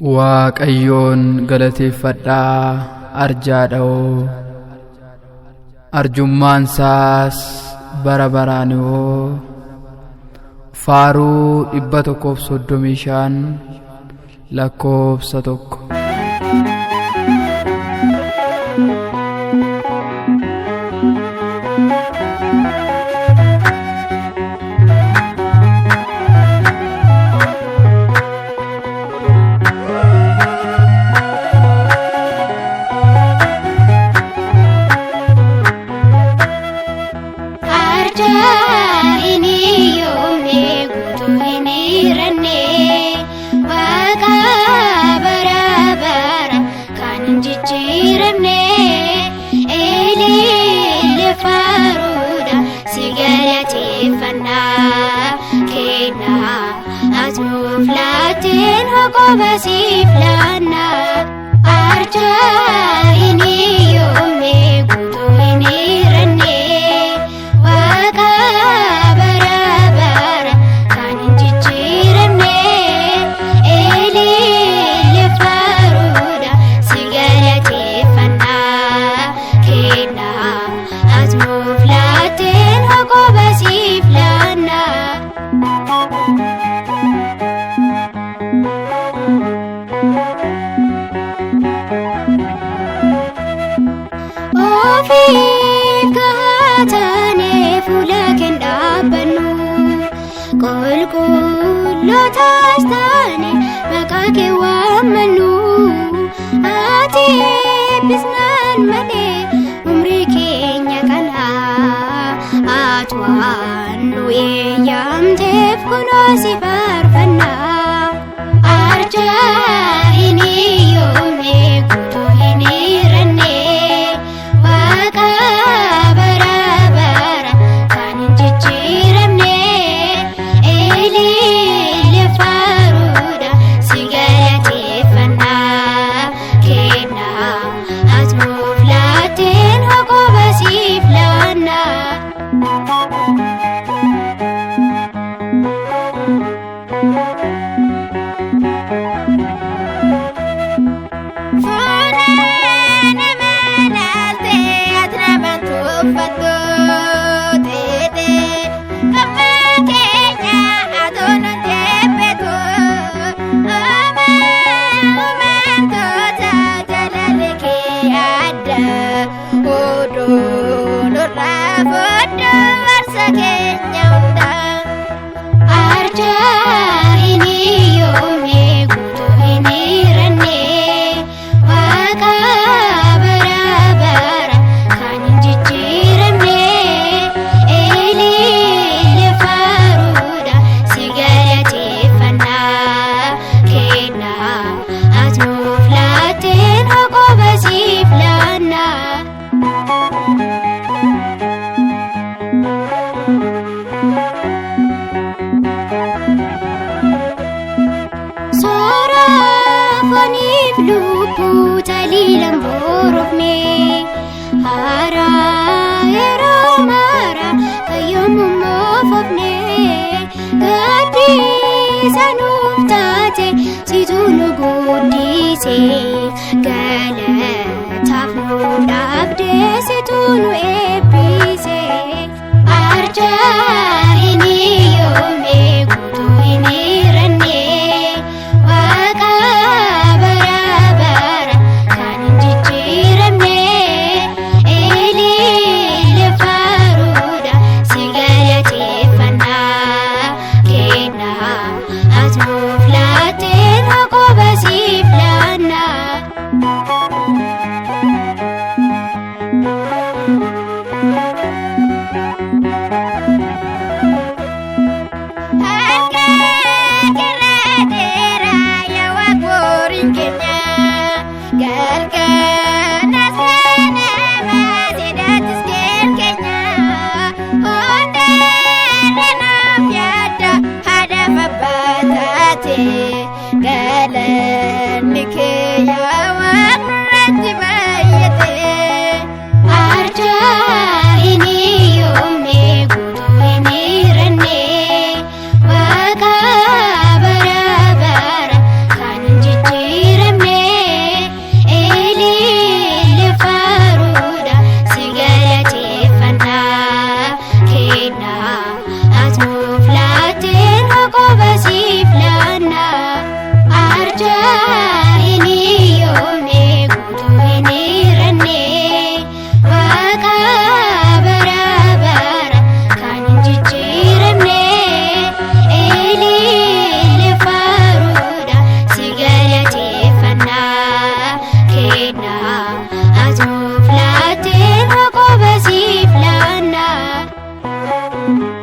Waaqayyoon galateeffadhaa arjaadhoo arjummaan isaas bara baraan yoo faaruu 135 lakkoofsa 1. Basif lana arja ini yome gutu ini rene waka bara bara kan jijirane eli lefaruda sigala tefana kena azmu flaten hoko basif lana Katane fulaken dabanu kol lotas tane makake wamanu ati bisnan mane umri kenya kana atwanu yam tef kuno sifarfana arja ini yome gutu ini rene waka Thank you.